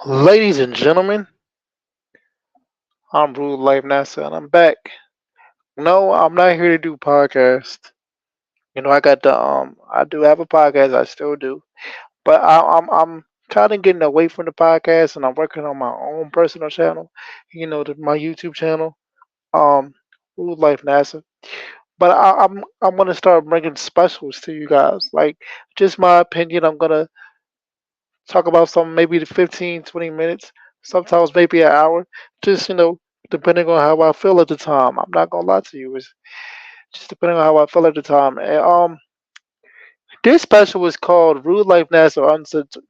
Ladies and gentlemen, I'm Rudelife NASA and I'm back. No, I'm not here to do podcast. I got I do have a podcast, I still do. But I'm kind of getting away from the podcast and I'm working on my own personal channel, my YouTube channel, um Rudelife NASA. But I'm gonna start bringing specials to you guys. Like just my opinion, I'm gonna talk about something maybe the 15, 20 minutes, sometimes maybe an hour, just, depending on how I feel at the time. I'm not gonna lie to you. It's just depending on how I feel at the time. And this special is called Rude Life NASA Uncensored.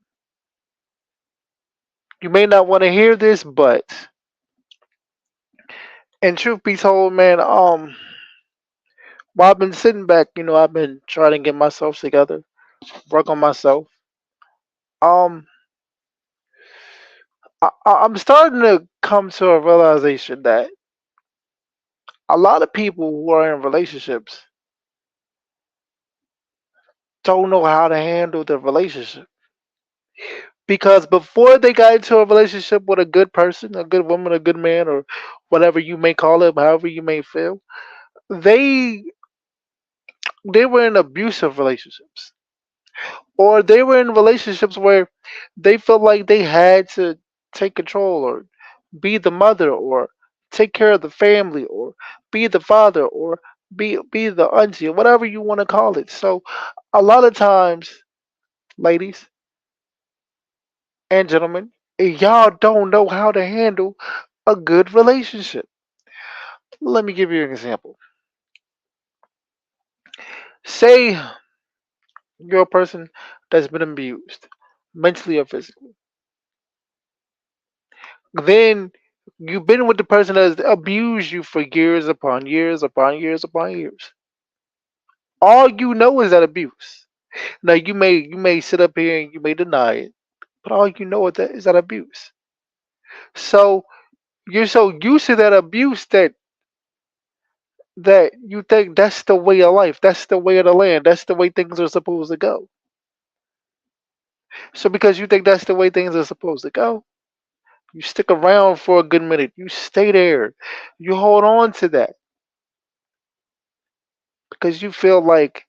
You may not want to hear this, but and truth be told, man, while I've been sitting back, I've been trying to get myself together, work on myself. Um I'm starting to come to a realization that a lot of people who are in relationships don't know how to handle the relationship. Because before they got into a relationship with a good person, a good woman, a good man, or whatever you may call it, however you may feel, they they were in abusive relationships. Or they were in relationships where they felt like they had to take control or be the mother or take care of the family or be the father or be the auntie or whatever you want to call it. So a lot of times, ladies, and gentlemen, y'all don't know how to handle a good relationship. Let me give you an example. Say you're a person that's been abused, mentally or physically. Then you've been with the person that's abused you for years upon years upon years upon years. All you know is that abuse. Now you may sit up here and you may deny it, but all you know is that abuse. So you're so used to that abuse that you think that's the way of life, that's the way of the land, that's the way things are supposed to go. So because you think that's the way things are supposed to go, you stick around for a good minute. You stay there. You hold on to that because you feel like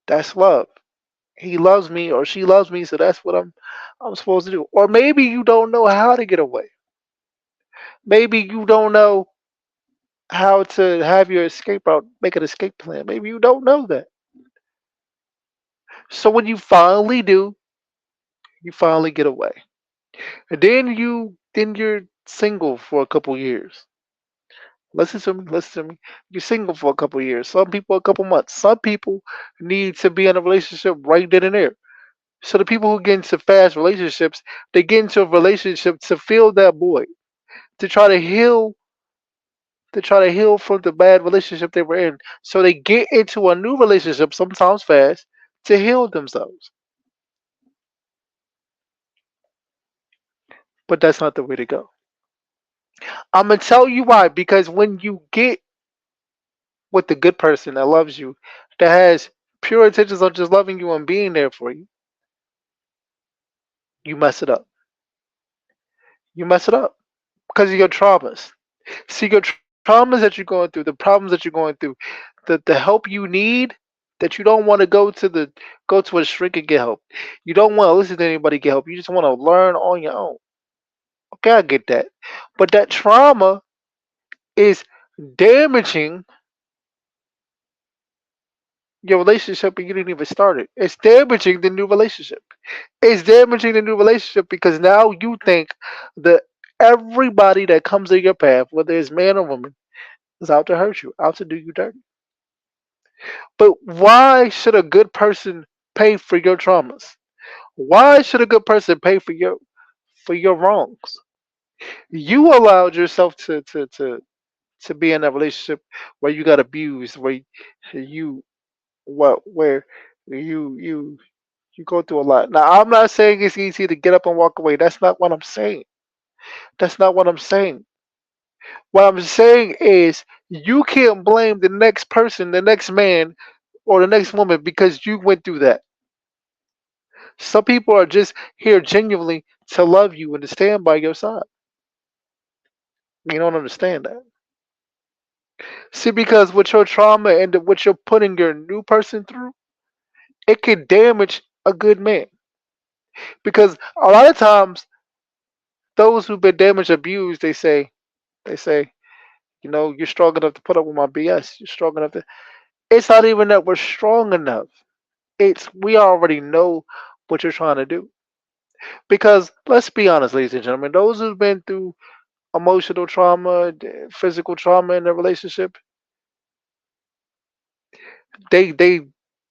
that's love. He loves me or she loves me, so that's what I'm supposed to do. Or maybe you don't know how to get away. Maybe you don't know how to have your escape route, make an escape plan. Maybe you don't know that. So when you finally do, you finally get away. And then you're single for a couple years. Listen to me, listen to me. You're single for a couple years. Some people a couple months. Some people need to be in a relationship right then and there. So the people who get into fast relationships, they get into a relationship to fill that void, to try to heal from the bad relationship they were in. So they get into a new relationship, sometimes fast, to heal themselves. But that's not the way to go. I'm gonna tell you why. Because when you get with the good person that loves you, that has pure intentions of just loving you and being there for you, you mess it up. You mess it up because of your traumas. See, your traumas that you're going through, the problems that you're going through, the help you need, that you don't want to go to a shrink and get help. You don't want to listen to anybody get help. You just want to learn on your own. Okay, I get that. But that trauma is damaging your relationship and you didn't even start it. It's damaging the new relationship. It's damaging the new relationship because now you think that everybody that comes in your path, whether it's man or woman, is out to hurt you, out to do you dirty. But why should a good person pay for your traumas? Why should a good person pay for your wrongs? You allowed yourself to be in a relationship where you got abused, where you where you go through a lot. Now I'm not saying it's easy to get up and walk away. That's not what I'm saying. That's not what I'm saying. What I'm saying is you can't blame the next person, the next man, or the next woman because you went through that. Some people are just here genuinely to love you and to stand by your side. You don't understand that. See, because with your trauma and what you're putting your new person through, it can damage a good man. Because a lot of times, those who've been damaged, abused, they say, you're strong enough to put up with my BS. You're strong enough to. It's not even that we're strong enough. It's we already know what you're trying to do. Because let's be honest, ladies and gentlemen, those who've been through emotional trauma, physical trauma in their relationship, they they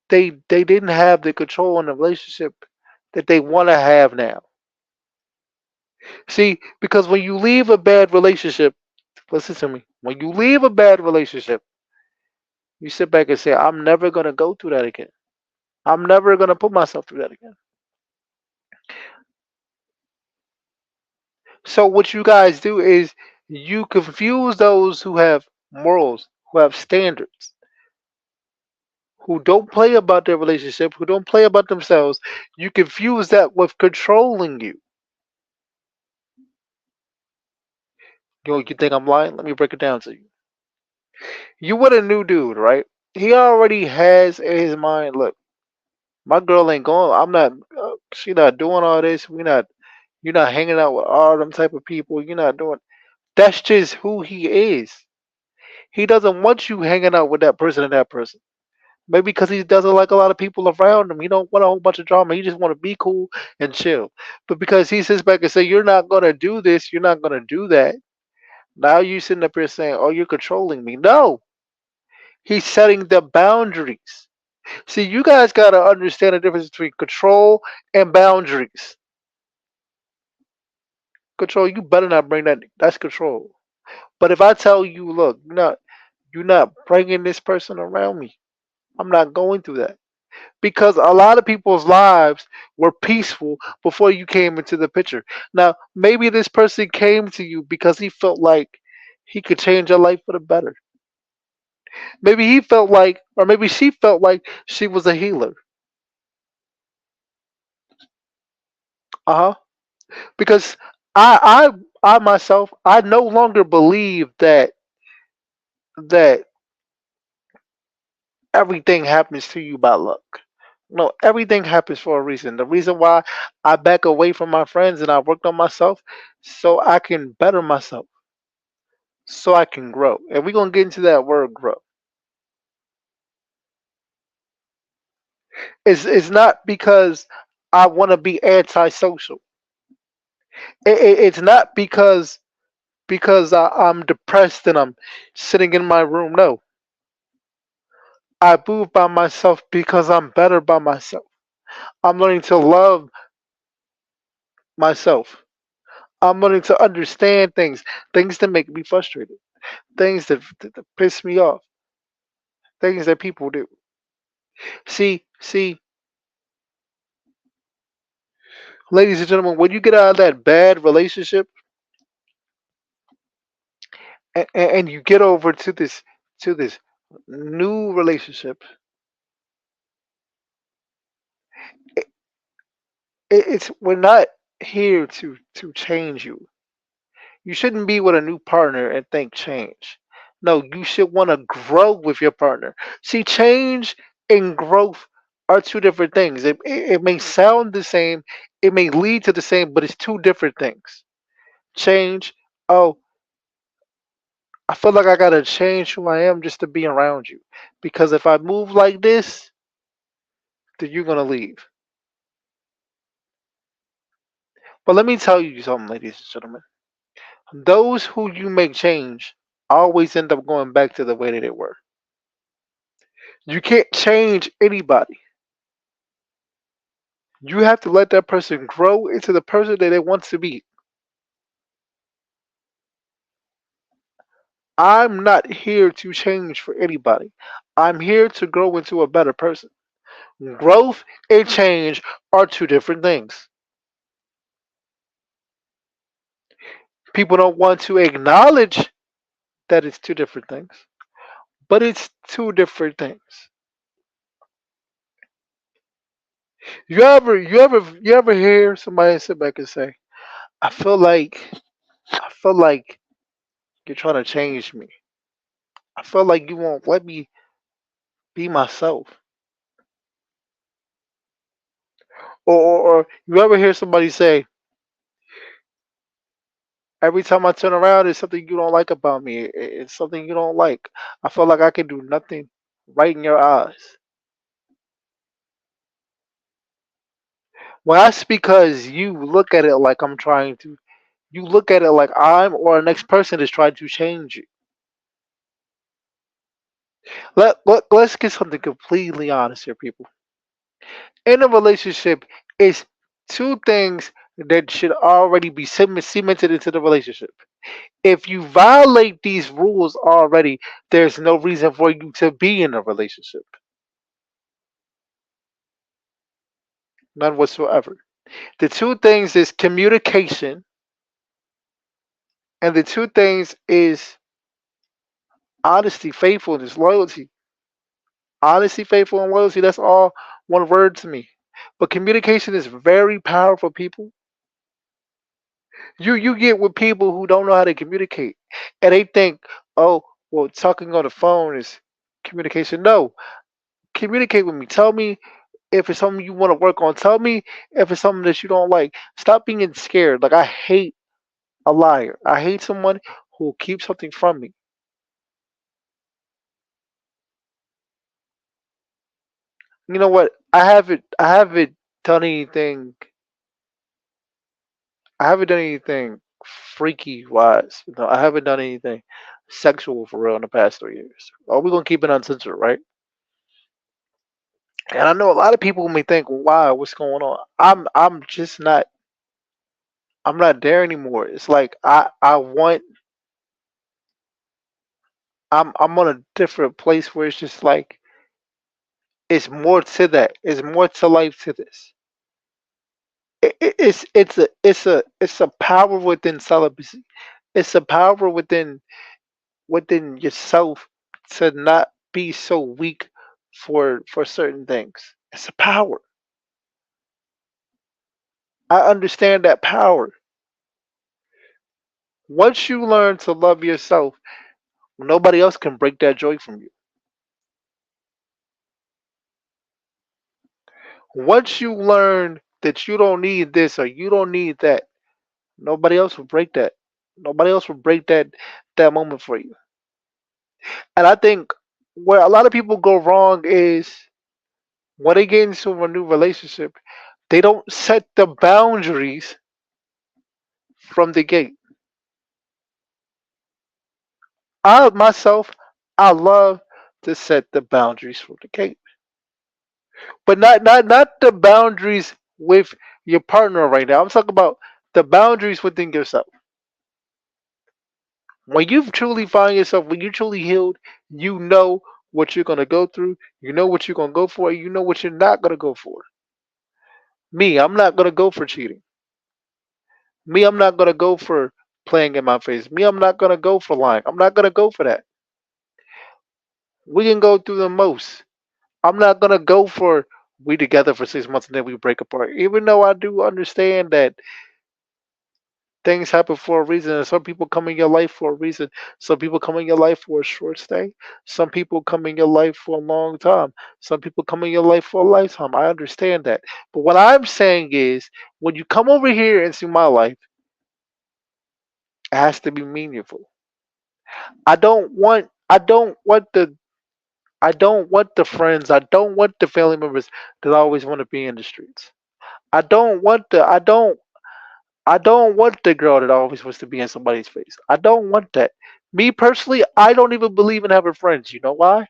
they didn't have the control in the relationship that they want to have now. See, because when you leave a bad relationship, listen to me. When you leave a bad relationship, you sit back and say, "I'm never gonna go through that again. I'm never gonna put myself through that again." So what you guys do is you confuse those who have morals, who have standards, who don't play about their relationship, who don't play about themselves. You confuse that with controlling you. You think I'm lying? Let me break it down to you. You with a new dude, right? He already has in his mind, look, my girl ain't going. I'm not. She not doing all this. We not. You're not hanging out with all them type of people. You're not doing. That's just who he is. He doesn't want you hanging out with that person and that person. Maybe because he doesn't like a lot of people around him. He don't want a whole bunch of drama. He just want to be cool and chill. But because he sits back and say, "You're not gonna do this. You're not gonna do that." Now you sitting up here saying, "Oh, you're controlling me." No, he's setting the boundaries. See, you guys gotta understand the difference between control and boundaries. Control, you better not bring that. That's control. But if I tell you, look, you're not bringing this person around me. I'm not going through that because a lot of people's lives were peaceful before you came into the picture. Now, maybe this person came to you because he felt like he could change your life for the better. Maybe he felt like, or maybe she felt like she was a healer. Uh huh. Because I myself, I no longer believe that everything happens to you by luck. No, everything happens for a reason. The reason why I back away from my friends and I worked on myself so I can better myself, so I can grow. And we're gonna get into that word grow. It's not because I want to be antisocial. It's not because I'm depressed and I'm sitting in my room. No, I move by myself because I'm better by myself. I'm learning to love myself. I'm learning to understand things that make me frustrated, things that piss me off, things that people do. See, ladies and gentlemen, when you get out of that bad relationship and you get over to this new relationship, it, it's we're not here to change you. You shouldn't be with a new partner and think change. No, you should want to grow with your partner. See, change and growth are two different things. It may sound the same, it may lead to the same, but it's two different things. Change, oh, I feel like I gotta change who I am just to be around you. Because if I move like this, then you're gonna leave. But let me tell you something, ladies and gentlemen. Those who you make change always end up going back to the way that they were. You can't change anybody. You have to let that person grow into the person that they want to be. I'm not here to change for anybody. I'm here to grow into a better person. Growth and change are two different things. People don't want to acknowledge that it's two different things, but it's two different things. You ever hear somebody sit back and say, I feel like I feel like you're trying to change me. I feel like you won't let me be myself. Or you ever hear somebody say, every time I turn around, it's something you don't like about me. It's something you don't like. I feel like I can do nothing right in your eyes. Well, that's because you look at it like I'm trying to. You look at it like I'm or the next person is trying to change you. Let's get something completely honest here, people. In a relationship, it's two things that should already be cemented into the relationship. If you violate these rules already, there's no reason for you to be in a relationship. None whatsoever. The two things is communication, and the two things is honesty, faithfulness, loyalty. Honesty, faithful, and loyalty, that's all one word to me. But communication is very powerful, people. You get with people who don't know how to communicate. And they think, oh, well, talking on the phone is communication. No. Communicate with me. Tell me if it's something you want to work on. Tell me if it's something that you don't like. Stop being scared. Like I hate a liar. I hate someone who will keep something from me. You know what? I haven't done anything I haven't done anything freaky wise. I haven't done anything sexual for real in the past 3 years. Oh, we're gonna keep it uncensored, right? And I know a lot of people may think, well, "Wow, what's going on?" I'm just not. I'm not there anymore. It's like I want. I'm on a different place where it's just like it's more to that. It's more to life to this. It's a power within celibacy. It's a power within yourself to not be so weak for certain things. It's a power. I understand that power. Once you learn to love yourself, nobody else can break that joy from you. Once you learn that you don't need this or you don't need that, nobody else will break that. Nobody else will break that moment for you. And I think where a lot of people go wrong is when they get into a new relationship, they don't set the boundaries from the gate. I myself, I love to set the boundaries from the gate, but not the boundaries with your partner right now. I'm talking about the boundaries within yourself. When you truly find yourself, when you're truly healed, you know what you're gonna go through. You know what you're gonna go for. You know what you're not gonna go for. Me, I'm not gonna go for cheating. Me, I'm not gonna go for playing in my face. Me, I'm not gonna go for lying. I'm not gonna go for that. We can go through the most. I'm not gonna go for we together for 6 months and then we break apart. Even though I do understand that things happen for a reason, and some people come in your life for a reason. Some people come in your life for a short stay. Some people come in your life for a long time. Some people come in your life for a lifetime. I understand that. But what I'm saying is, when you come over here into my life, it has to be meaningful. I don't want the friends. I don't want the family members that always want to be in the streets. I don't want the girl that always wants to be in somebody's face. I don't want that. Me personally, I don't even believe in having friends. You know why?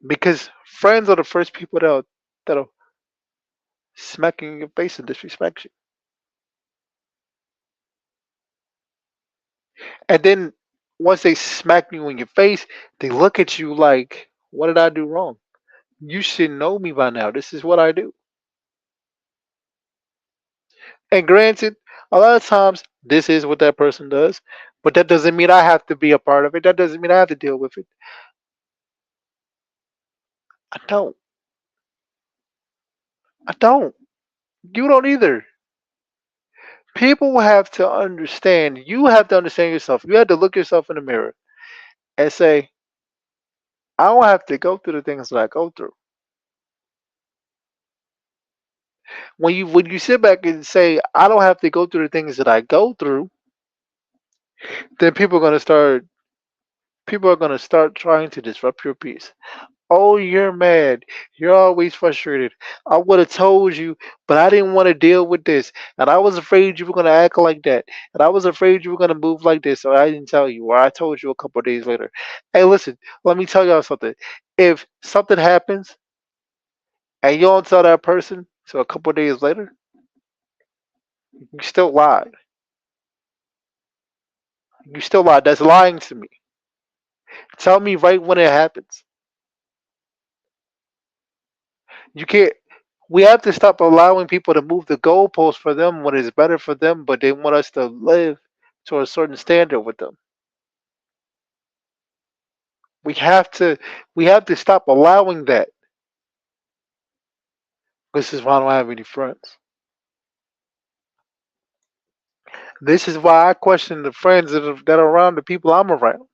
Because friends are the first people that'll smack you in your face and disrespect you. And then once they smack you in your face, they look at you like, "What did I do wrong? You should know me by now. This is what I do." And granted, a lot of times this is what that person does, but that doesn't mean I have to be a part of it. That doesn't mean I have to deal with it. I don't. I don't. You don't either. People have to understand. You have to understand yourself. You have to look yourself in the mirror and say, I don't have to go through the things that I go through. When you sit back and say, I don't have to go through the things that I go through, then people are gonna start trying to disrupt your peace. Oh, you're mad. You're always frustrated. I would have told you, but I didn't want to deal with this. And I was afraid you were going to act like that. And I was afraid you were going to move like this. So I didn't tell you. Or I told you a couple of days later. Hey, listen, let me tell y'all something. If something happens and you don't tell that person, so a couple of days later, you still lied. You still lied. That's lying to me. Tell me right when it happens. You can't. We have to stop allowing people to move the goalposts for them when it's better for them, but they want us to live to a certain standard with them. We have to we have to stop allowing that. This is why I don't have any friends. This is why I question the friends that are around the people I'm around.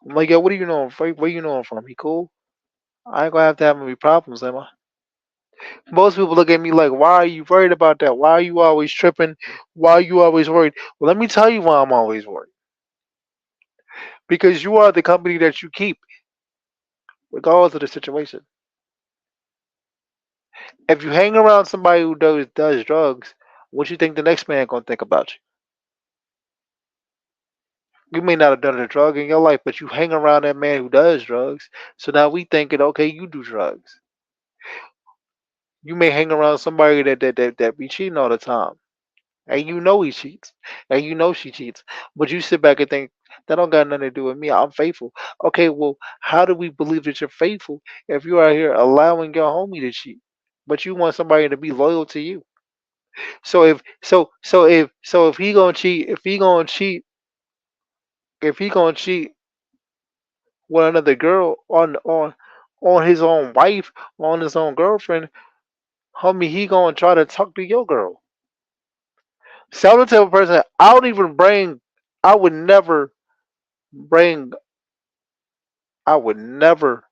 I'm like, yo, what do you know him from? Where you know him from? He cool? I ain't gonna have to have any problems, am I? Most people look at me like, why are you worried about that? Why are you always tripping? Why are you always worried? Well, let me tell you why I'm always worried. Because you are the company that you keep, regardless of the situation. If you hang around somebody who does drugs, what you think the next man gonna think about you? You may not have done a drug in your life, but you hang around that man who does drugs. So now we thinking, okay, you do drugs. You may hang around somebody that be cheating all the time, and you know he cheats, and you know she cheats, but you sit back and think that don't got nothing to do with me. I'm faithful. Okay, well, how do we believe that you're faithful if you are here allowing your homie to cheat, but you want somebody to be loyal to you? So if he gonna cheat, if he gonna cheat with another girl on his own wife, on his own girlfriend, homie, he gonna try to talk to your girl. So I'm the type of person I don't even bring. I would never bring. I would never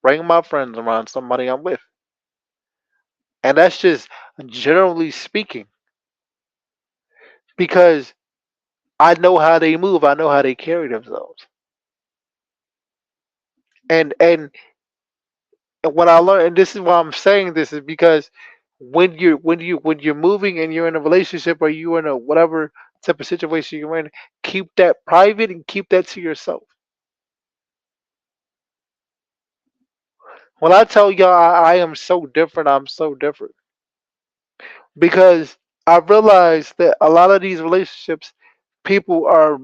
bring my friends around somebody I'm with, and that's just generally speaking because I know how they move. I know how they carry themselves, and and what I learned, and this is why I'm saying this, is because when you're moving and you're in a relationship or you're in a whatever type of situation you're in, keep that private and keep that to yourself. When I tell y'all I am so different, I'm so different because I realize that a lot of these relationships, people are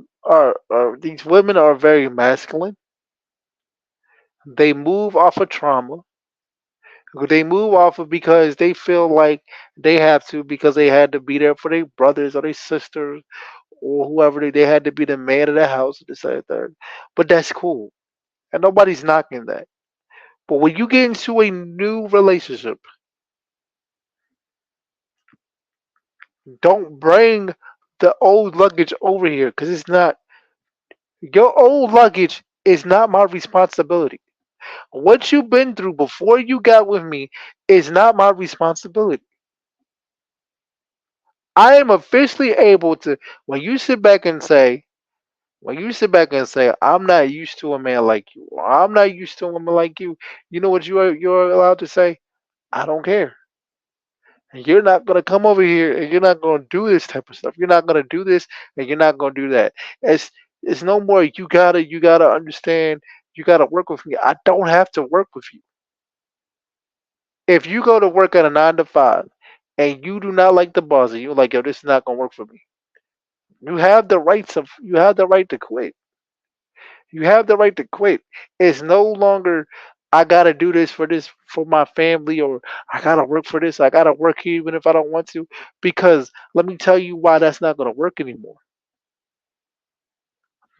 these women are very masculine. They move off of trauma. They move off of because they feel like they have to because they had to be there for their brothers or their sisters or whoever they had to be the man of the house, this, that, and third. But that's cool, and nobody's knocking that. But when you get into a new relationship, don't bring the old luggage over here because it's not your old luggage. Is not my responsibility. What you've been through before you got with me is not my responsibility. I am officially able to. When you sit back and say, when you sit back and say, I'm not used to a man like you, or I'm not used to a woman like you know what you're allowed to say? I don't care. And you're not gonna come over here and you're not gonna do this type of stuff. You're not gonna do this and you're not gonna do that. It's no more you gotta understand, you gotta work with me. I don't have to work with you. If you go to work at a 9 to 5 and you do not like the boss and you're like, yo, this is not gonna work for me. You have the right to quit. You have the right to quit. It's no longer I gotta do this for my family or I gotta work for this. I gotta work here even if I don't want to. Because let me tell you why that's not gonna work anymore.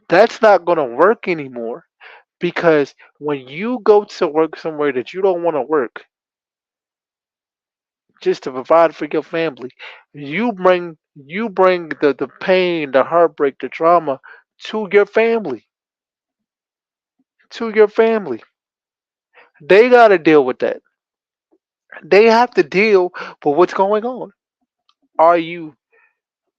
That's not gonna work anymore because when you go to work somewhere that you don't want to work, just to provide for your family. You bring the pain, the heartbreak, the trauma to your family. To your family. They gotta deal with that. They have to deal with what's going on. Are you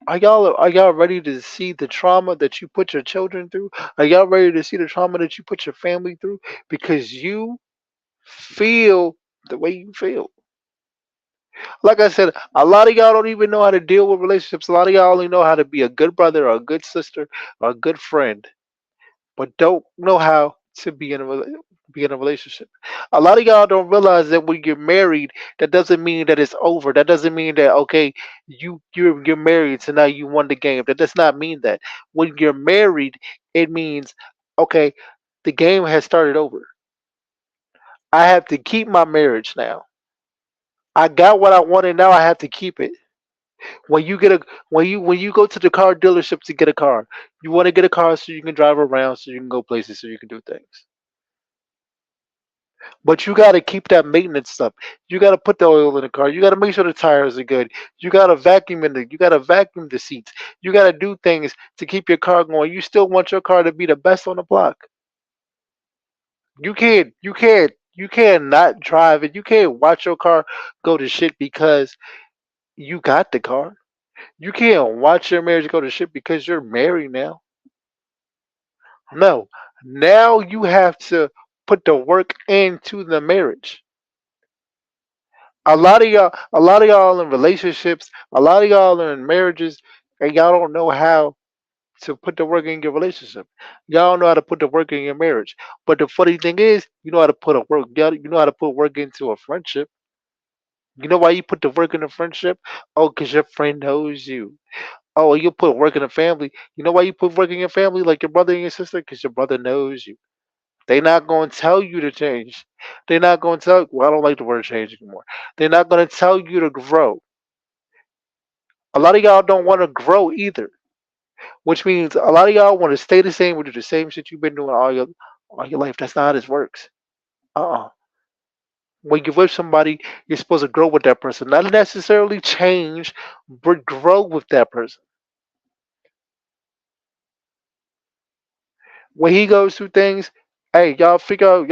are y'all ready to see the trauma that you put your children through? Are y'all ready to see the trauma that you put your family through? Because you feel the way you feel. Like I said, a lot of y'all don't even know how to deal with relationships. A lot of y'all only know how to be a good brother or a good sister or a good friend, but don't know how to be in a relationship. A lot of y'all don't realize that when you're married, that doesn't mean that it's over. That doesn't mean that okay, you're married, so now you won the game. That does not mean that. When you're married, it means okay, the game has started over. I have to keep my marriage now. I got what I wanted, now I have to keep it. When you get a when you go to the car dealership to get a car, you want to get a car so you can drive around, so you can go places, so you can do things. But you got to keep that maintenance stuff. You got to put the oil in the car. You got to make sure the tires are good. You got to vacuum you got to vacuum the seats. You got to do things to keep your car going. You still want your car to be the best on the block. You can't not drive it. You can't watch your car go to shit because you got the car. You can't watch your marriage go to shit because you're married now. No. Now you have to put the work into the marriage. A lot of y'all in relationships, a lot of y'all are in marriages, and y'all don't know how to put the work in your relationship. Y'all don't know how to put the work in your marriage. But the funny thing is, you know how to put a work. You know how to put work into a friendship. You know why you put the work in a friendship? Oh, because your friend knows you. Oh, you put work in a family. You know why you put work in your family, like your brother and your sister? Because your brother knows you. They're not going to tell you to change. They're not going to tell. Well, I don't like the word change anymore. They're not going to tell you to grow. A lot of y'all don't want to grow either, which means a lot of y'all want to stay the same, do the same shit you've been doing all your life. That's not how this works. Uh-uh. When you're with somebody, you're supposed to grow with that person, not necessarily change, but grow with that person. When he goes through things, hey, y'all figure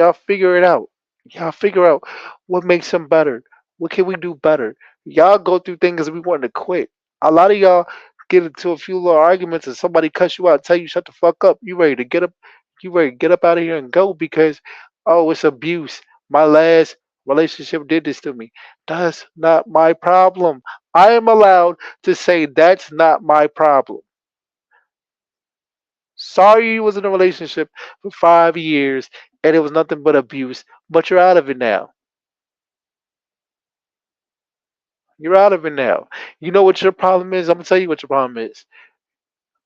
it out. Y'all figure out what makes him better. What can we do better? Y'all go through things we want to quit. A lot of y'all get into a few little arguments and somebody cuss you out, tell you shut the fuck up. You ready to get up out of here and go because oh it's abuse. My last relationship did this to me. That's not my problem. I am allowed to say that's not my problem. Sorry you was in a relationship for 5 years and it was nothing but abuse, but you're out of it now. You're out of it now. You know what your problem is? I'm gonna tell you what your problem is.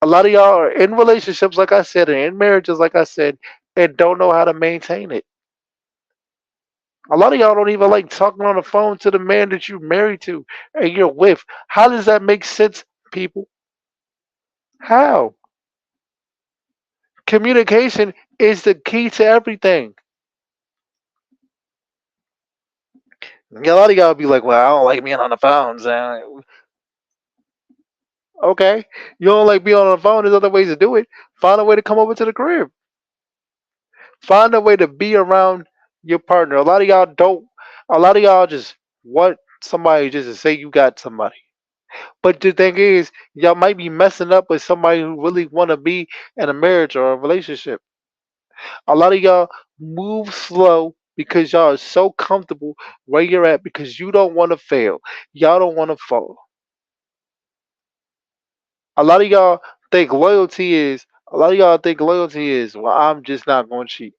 A lot of y'all are in relationships, like I said, and in marriages, like I said, and don't know how to maintain it. A lot of y'all don't even like talking on the phone to the man that you're married to and you're with. How does that make sense, people? How? Communication is the key to everything. A lot of y'all be like, well, I don't like being on the phones. Okay. You don't like being on the phone. There's other ways to do it. Find a way to come over to the crib. Find a way to be around your partner. A lot of y'all just want somebody just to say you got somebody. But the thing is, y'all might be messing up with somebody who really want to be in a marriage or a relationship. A lot of y'all move slow because y'all are so comfortable where you're at because you don't want to fail. Y'all don't want to fall. A lot of y'all think loyalty is well, I'm just not going to cheat.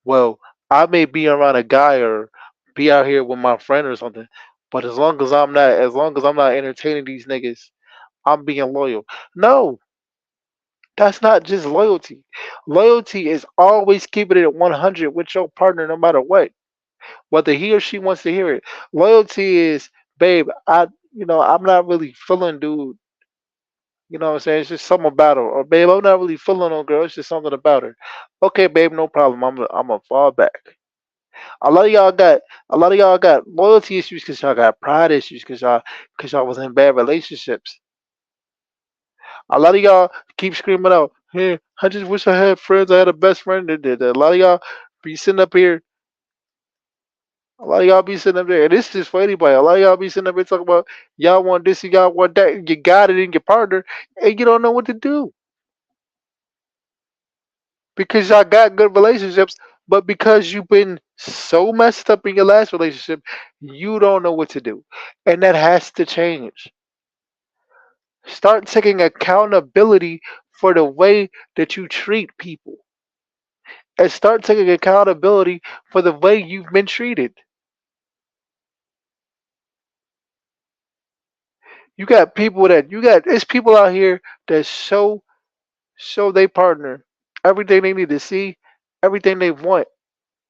Well, I may be around a guy or be out here with my friend or something, but as long as I'm not entertaining these niggas, I'm being loyal. No, that's not just loyalty. Loyalty is always keeping it at 100 with your partner, no matter what, whether he or she wants to hear it. Loyalty is, babe, I'm not really feeling dude. You know what I'm saying? It's just something about her. Or babe, I'm not really feeling on girl. It's just something about her. Okay, babe, no problem. I'm gonna fall back. A lot of y'all got loyalty issues because y'all got pride issues because y'all was in bad relationships. A lot of y'all keep screaming out, "Hey, I just wish I had friends. I had a best friend that did that." A lot of y'all be sitting up here. A lot of y'all be sitting up there, and this is for anybody. A lot of y'all be sitting up here talking about y'all want this and y'all want that. And you got it in your partner, and you don't know what to do because y'all got good relationships, but because you've been so messed up in your last relationship, you don't know what to do, and that has to change. Start taking accountability for the way that you treat people, and start taking accountability for the way you've been treated. You got it's people out here that show they partner everything they need to see, everything they want,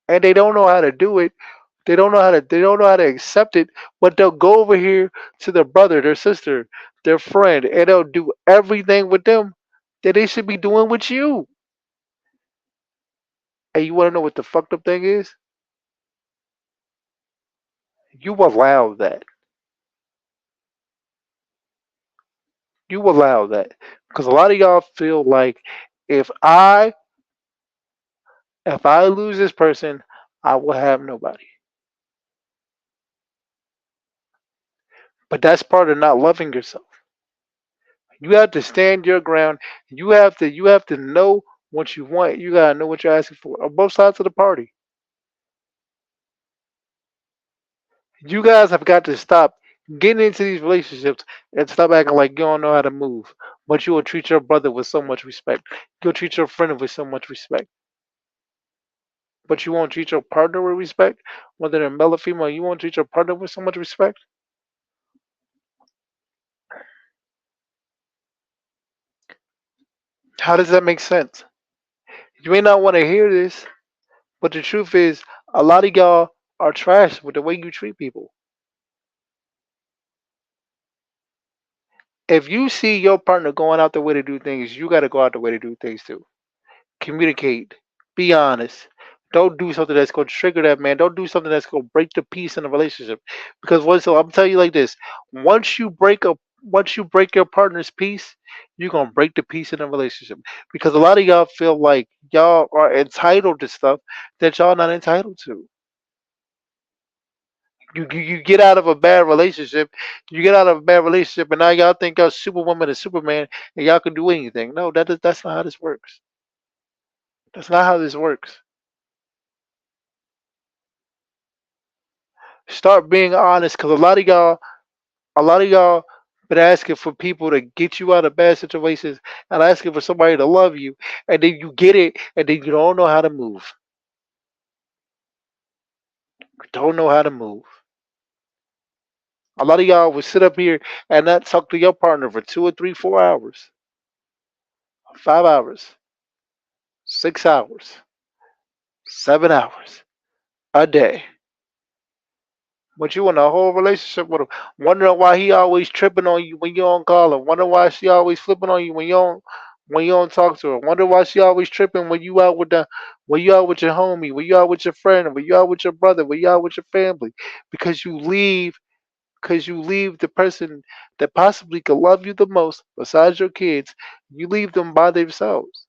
and they don't know how to do it. They don't know how to accept it, but they'll go over here to their brother, their sister, their friend, and they'll do everything with them that they should be doing with you. And you wanna know what the fucked up thing is? You allow that. You allow that. Because a lot of y'all feel like if I if I lose this person, I will have nobody. But that's part of not loving yourself. You have to stand your ground. You have to know what you want. You gotta know what you're asking for on both sides of the party. You guys have got to stop getting into these relationships and stop acting like you don't know how to move. But you will treat your brother with so much respect. You'll treat your friend with so much respect. But you won't treat your partner with respect, whether they're male or female. You won't treat your partner with so much respect. How does that make sense? You may not want to hear this, but the truth is, a lot of y'all are trash with the way you treat people. If you see your partner going out the way to do things, you got to go out the way to do things too. Communicate. Be honest. Don't do something that's going to trigger that man. Don't do something that's going to break the peace in the relationship. Because I'm telling you like this: once you break your partner's peace, you're gonna break the peace in the relationship. Because a lot of y'all feel like y'all are entitled to stuff that y'all not entitled to. You get out of a bad relationship, and now y'all think y'all Superwoman and Superman, and y'all can do anything. No, that's not how this works. That's not how this works. Start being honest, because a lot of y'all been asking for people to get you out of bad situations and asking for somebody to love you, and then you get it, and then you don't know how to move. You don't know how to move. A lot of y'all would sit up here and not talk to your partner for 2 or 3, 4 hours, 5 hours, 6 hours, 7 hours a day. But you in a whole relationship with him, wondering why he always tripping on you when you don't call him. Wondering why she always flipping on you when you don't talk to her. Wonder why she always tripping when you out with your homie, when you out with your friend, when you out with your brother, when you out with your family. Because you leave the person that possibly could love you the most, besides your kids, you leave them by themselves.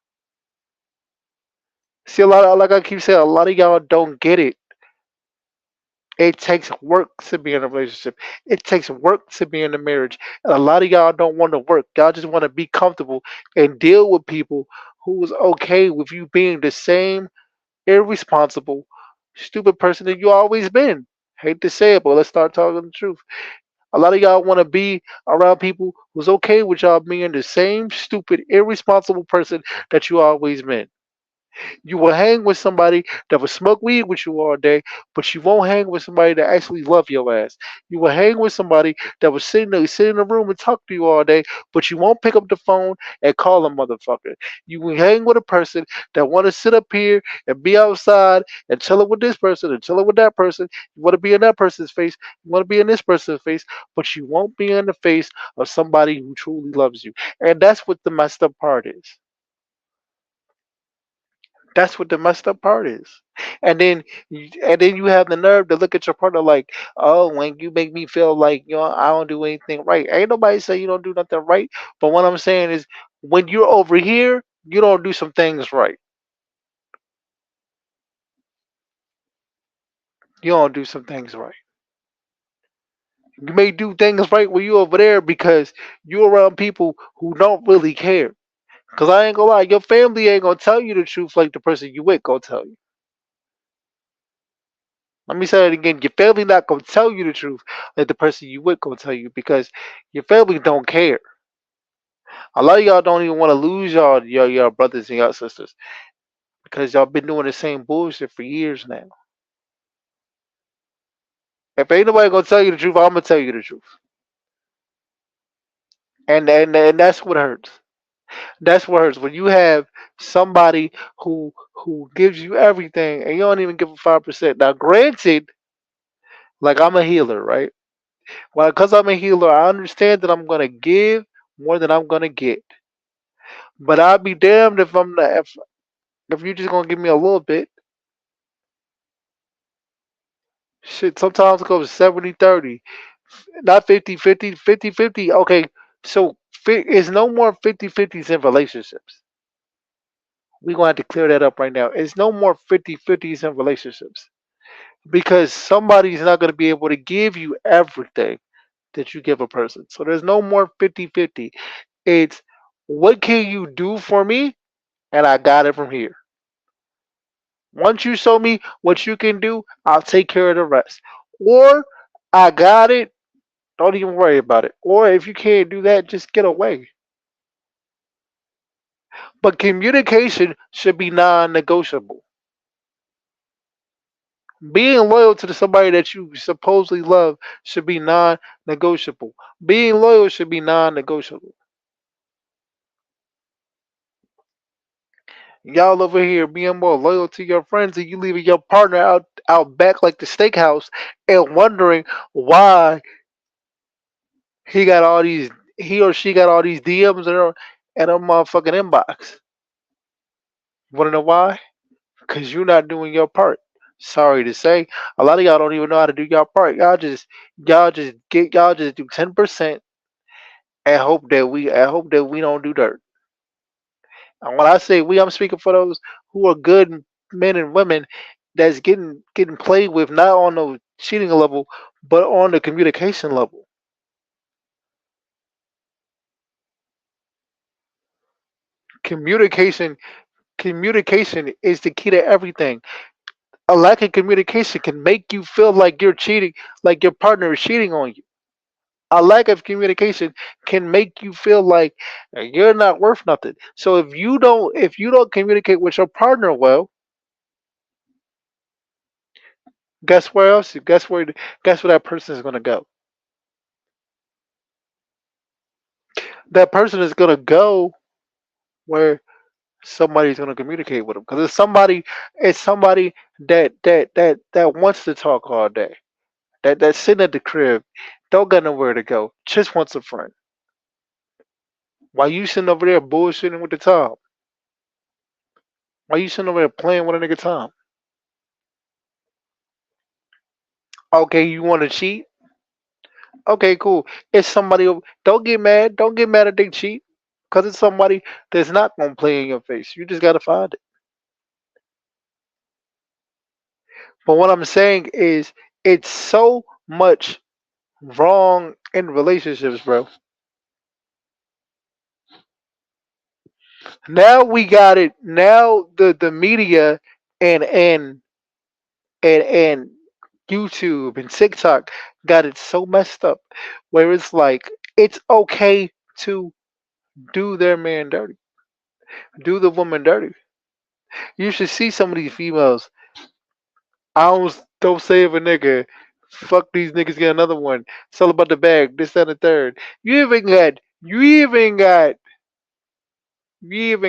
See, like I keep saying, a lot of y'all don't get it. It takes work to be in a relationship. It takes work to be in a marriage. And a lot of y'all don't want to work. Y'all just want to be comfortable and deal with people who's okay with you being the same irresponsible, stupid person that you always been. Hate to say it, but let's start talking the truth. A lot of y'all want to be around people who's okay with y'all being the same stupid, irresponsible person that you always been. You will hang with somebody that will smoke weed with you all day, but you won't hang with somebody that actually love your ass. You will hang with somebody that will sit in the room and talk to you all day, but you won't pick up the phone and call a motherfucker. You will hang with a person that want to sit up here and be outside and chill it with this person and chill it with that person. You want to be in that person's face. You want to be in this person's face, but you won't be in the face of somebody who truly loves you. And that's what the messed up part is. That's what the messed up part is. And then you have the nerve to look at your partner like, oh, when you make me feel like I don't do anything right. Ain't nobody say you don't do nothing right. But what I'm saying is, when you're over here, you don't do some things right. You don't do some things right. You may do things right when you over there because you around people who don't really care. Cause I ain't gonna lie, your family ain't gonna tell you the truth like the person you with gonna tell you. Let me say it again. Your family not gonna tell you the truth like the person you with gonna tell you because your family don't care. A lot of y'all don't even want to lose your brothers and your sisters because y'all been doing the same bullshit for years now. If ain't nobody gonna tell you the truth, I'm gonna tell you the truth. And that's what hurts. That's what hurts when you have somebody who gives you everything and you don't even give them 5%. Now, granted, like I'm a healer, right? Well, because I'm a healer, I understand that I'm gonna give more than I'm gonna get. But I'll be damned if I'm not if you're just gonna give me a little bit. Shit, sometimes it goes 70-30, not 50-50, 50-50. Okay, so it's no more 50-50s in relationships. We're gonna have to clear that up right now. It's no more 50-50s in relationships because somebody's not gonna be able to give you everything that you give a person. So there's no more 50-50. It's what can you do for me, and I got it from here. Once you show me what you can do, I'll take care of the rest. Or I got it, don't even worry about it. Or if you can't do that, just get away. But communication should be non negotiable. Being loyal to somebody that you supposedly love should be non negotiable. Being loyal should be non negotiable. Y'all over here being more loyal to your friends and you leaving your partner out back like the steakhouse and wondering why he or she got all these DMs in her motherfucking inbox. Wanna know why? Cause you're not doing your part. Sorry to say, a lot of y'all don't even know how to do your part. Y'all just do 10% and hope that we don't do dirt. And when I say we, I'm speaking for those who are good men and women that's getting played with not on the cheating level, but on the communication level. Communication communication is the key to everything. A lack of communication can make you feel like you're cheating, like your partner is cheating on you. A lack of communication can make you feel like you're not worth nothing. So if you don't communicate with your partner well, guess where else? Guess where that person is gonna go? That person is gonna go where somebody's gonna communicate with them because it's somebody that wants to talk all day. That's sitting at the crib, don't got nowhere to go, just wants a friend. While you sitting over there bullshitting with the Tom, while you sitting over there playing with a nigga Tom. Okay, you want to cheat? Okay, cool. It's somebody. Don't get mad. Don't get mad if they cheat, cause it's somebody that's not gonna play in your face. You just gotta find it. But what I'm saying is, it's so much wrong in relationships, bro. Now we got it. Now the media and and and YouTube and TikTok got it so messed up where it's like it's okay to do their man dirty, do the woman dirty. You should see some of these females. I don't save a nigga. Fuck these niggas, get another one. It's all about the bag. This that, and the third. You even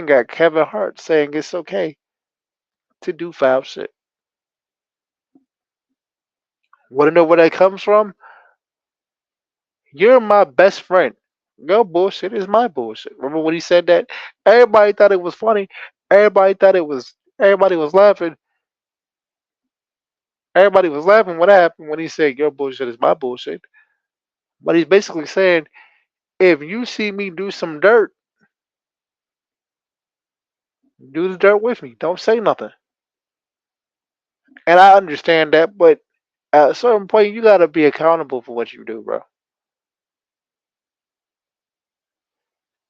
got Kevin Hart saying it's okay to do foul shit. Want to know where that comes from? You're my best friend. Your bullshit is my bullshit. Remember when he said that? Everybody thought it was funny. Everybody thought Everybody was laughing. Everybody was laughing. What happened when he said your bullshit is my bullshit? But he's basically saying, if you see me do some dirt, do the dirt with me. Don't say nothing. And I understand that, but at a certain point, you gotta be accountable for what you do, bro.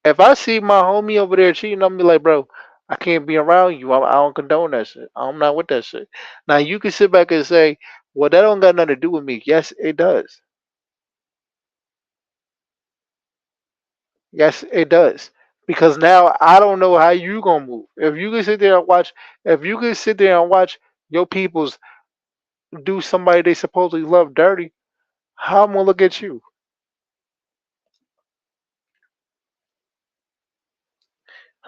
If I see my homie over there cheating, I'm be like, bro, I can't be around you. I don't condone that shit. I'm not with that shit. Now you can sit back and say, well, that don't got nothing to do with me. Yes, it does. Yes, it does. Because now I don't know how you gonna move. If you can sit there and watch, if you can sit there and watch your peoples do somebody they supposedly love dirty, how I'm gonna look at you?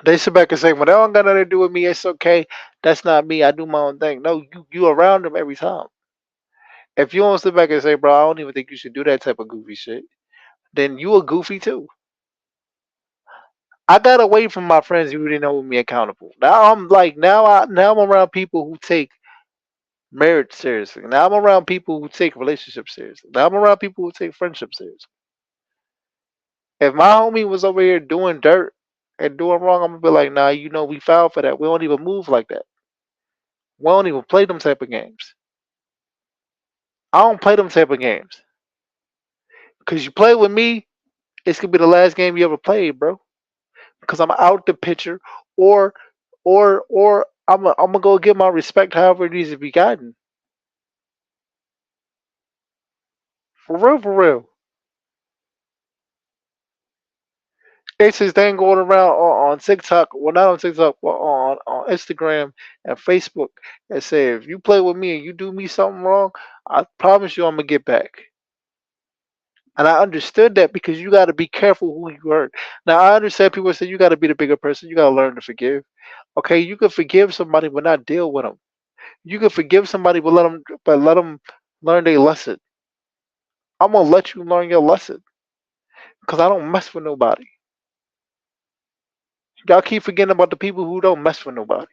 They sit back and say, well, that don't got nothing to do with me. It's okay. That's not me. I do my own thing. No, you around them every time. If you don't sit back and say, bro, I don't even think you should do that type of goofy shit, then you a goofy too. I got away from my friends who didn't hold me accountable. Now I'm like now I'm around people who take marriage seriously. Now I'm around people who take relationships seriously. Now I'm around people who take friendships seriously. If my homie was over here doing dirt and doing wrong, I'm gonna be like, nah, we foul for that. We don't even move like that. We don't even play them type of games. I don't play them type of games. Cause you play with me, it's gonna be the last game you ever played, bro. Cause I'm out the picture, or or I'm gonna go get my respect however it needs to be gotten. For real, for real. It's this thing going around on TikTok, well not on TikTok, but on Instagram and Facebook and say if you play with me and you do me something wrong, I promise you I'm gonna get back. And I understood that because you got to be careful who you hurt. Now I understand people say you got to be the bigger person. You got to learn to forgive. Okay, you can forgive somebody but not deal with them. You can forgive somebody but let them learn their lesson. I'm gonna let you learn your lesson because I don't mess with nobody. Y'all keep forgetting about the people who don't mess with nobody.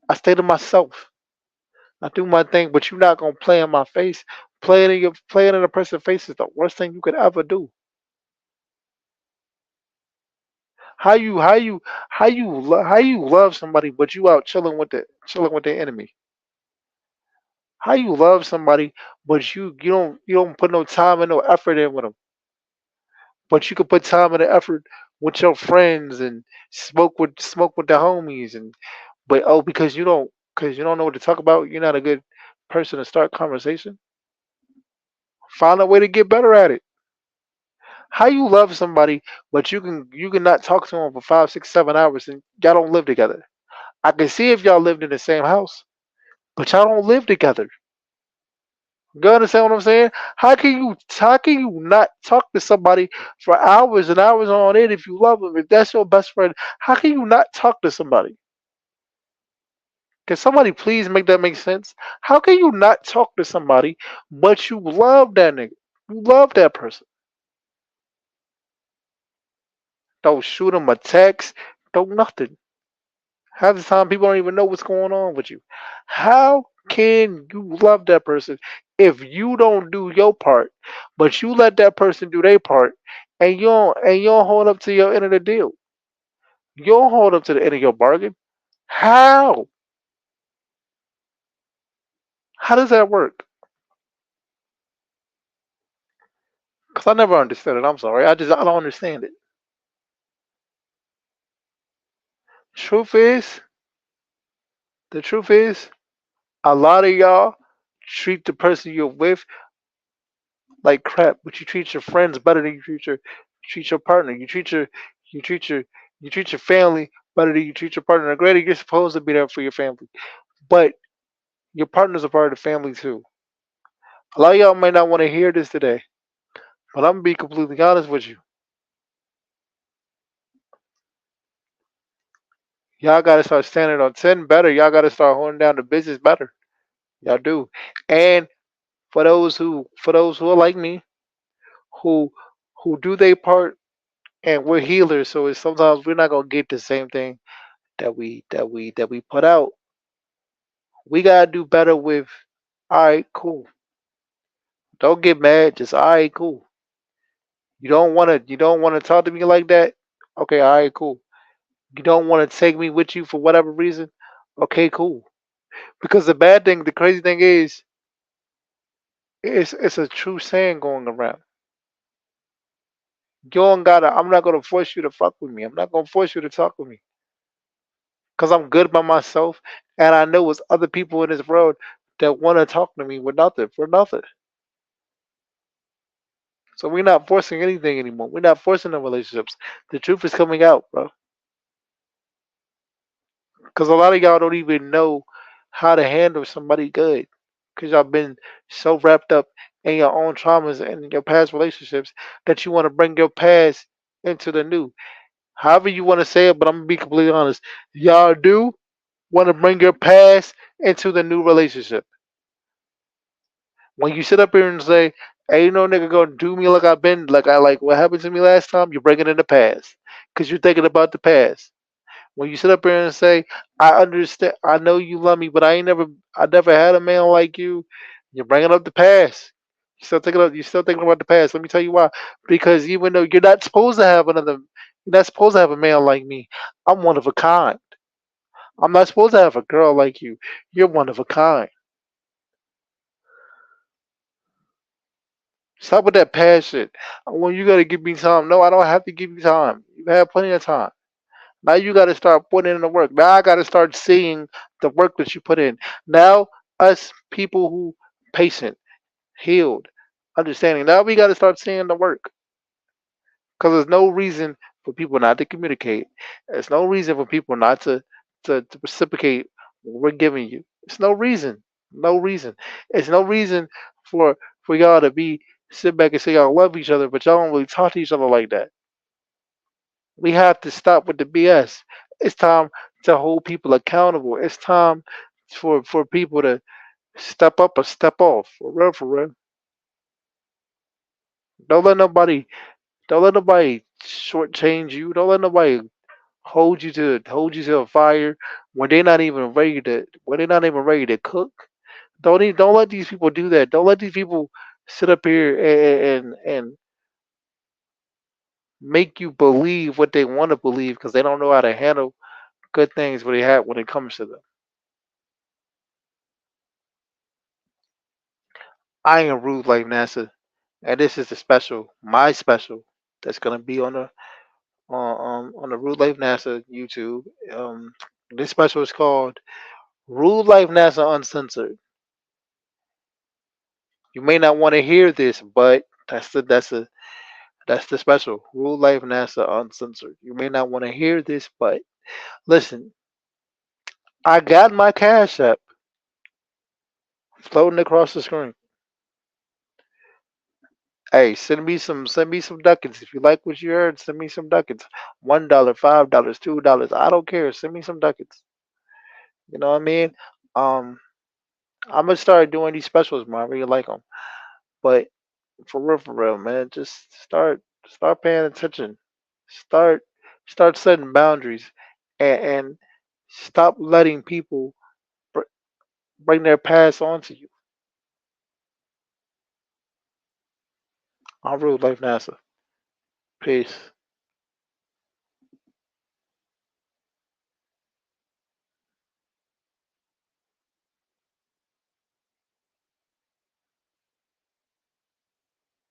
I stay to myself. I do my thing, but you're not gonna play in my face. Playing in a person's face is the worst thing you could ever do. How you love somebody, but you out chilling with the enemy. How you love somebody, but you don't put no time and no effort in with them. But you could put time and effort with your friends and smoke with the homies and but because you don't know what to talk about, you're not a good person to start conversation. Find a way to get better at it. How you love somebody, but you can not talk to them for 5, 6, 7 hours and y'all don't live together. I can see if y'all lived in the same house, but y'all don't live together. You understand what I'm saying? How can you not talk to somebody for hours and hours on end if you love them? If that's your best friend, how can you not talk to somebody? Can somebody please make that make sense? How can you not talk to somebody but you love that nigga? You love that person. Don't shoot them a text. Don't nothing. Half the time people don't even know what's going on with you. How can you love that person if you don't do your part, but you let that person do their part and you don't hold up to your end of the deal? You don't hold up to the end of your bargain. How? How does that work? Because I never understood it. I'm sorry. I don't understand it. Truth is, the truth is, a lot of y'all treat the person you're with like crap, but you treat your friends better than you treat your partner. You treat your you treat your family better than you treat your partner. Now, granted, you're supposed to be there for your family, but your partner's a part of the family too. A lot of y'all might not want to hear this today, but I'm gonna be completely honest with you. Y'all gotta start standing on 10 better. Y'all gotta start holding down the business better. Y'all do. And for those who are like me, who who do their part, and we're healers, so it's sometimes we're not gonna get the same thing that we put out. We gotta do better with. All right, cool. Don't get mad. Just all right, cool. You don't want to. You don't want to talk to me like that. Okay, all right, cool. You don't want to take me with you for whatever reason. Okay, cool. Because the bad thing, the crazy thing is, it's a true saying going around. You don't gotta. I'm not gonna force you to fuck with me. I'm not gonna force you to talk with me. Cause I'm good by myself, and I know it's other people in this world that want to talk to me with nothing for nothing. So we're not forcing anything anymore. We're not forcing the relationships. The truth is coming out, bro. Because a lot of y'all don't even know how to handle somebody good. Because y'all been so wrapped up in your own traumas and your past relationships that you want to bring your past into the new. However you want to say it, but I'm gonna be completely honest. Y'all do want to bring your past into the new relationship. When you sit up here and say, "Ain't no nigga gonna do me like I've been like I like what happened to me last time," you're bringing in the past because you're thinking about the past. When you sit up here and say, "I understand, I know you love me, but I never had a man like you," you're bringing up the past. You're still thinking about the past. Let me tell you why. Because even though you're not supposed to have a man like me. I'm one of a kind. I'm not supposed to have a girl like you. You're one of a kind. Stop with that passion. When you gotta give me time. No, I don't have to give you time. You have plenty of time. Now you gotta start putting in the work. Now I gotta start seeing the work that you put in. Now us people who patient, healed, understanding. Now we gotta start seeing the work. Because there's no reason for people not to communicate. There's no reason for people not to reciprocate what we're giving you. It's no reason. No reason. It's no reason for for y'all to be sit back and say y'all love each other, but y'all don't really talk to each other like that. We have to stop with the BS. It's time to hold people accountable. It's time for people to step up or step off. For real, for real. Don't let nobody don't let nobody shortchange you. Don't let nobody hold you to a fire when they're not even ready to cook. Don't let these people do that. Don't let these people sit up here and make you believe what they want to believe because they don't know how to handle good things when it comes to them. I am Rude like NASA, and this is the special, my special, that's gonna be on the Rude Life NASA YouTube. This special is called Rude Life NASA Uncensored. You may not want to hear this, but that's the special Rule Life NASA Uncensored. You may not want to hear this, but listen, I got my Cash App floating across the screen. Hey, send me some ducats if you like what you heard. Send me some ducats. $1, $5, $2. I don't care. Send me some ducats. You know what I mean? Um, I'm gonna start doing these specials, man. I really like them. But for real, man, just start paying attention. Start start setting boundaries, and stop letting people br- bring their past onto you. I'm Rude Life NASA. Peace.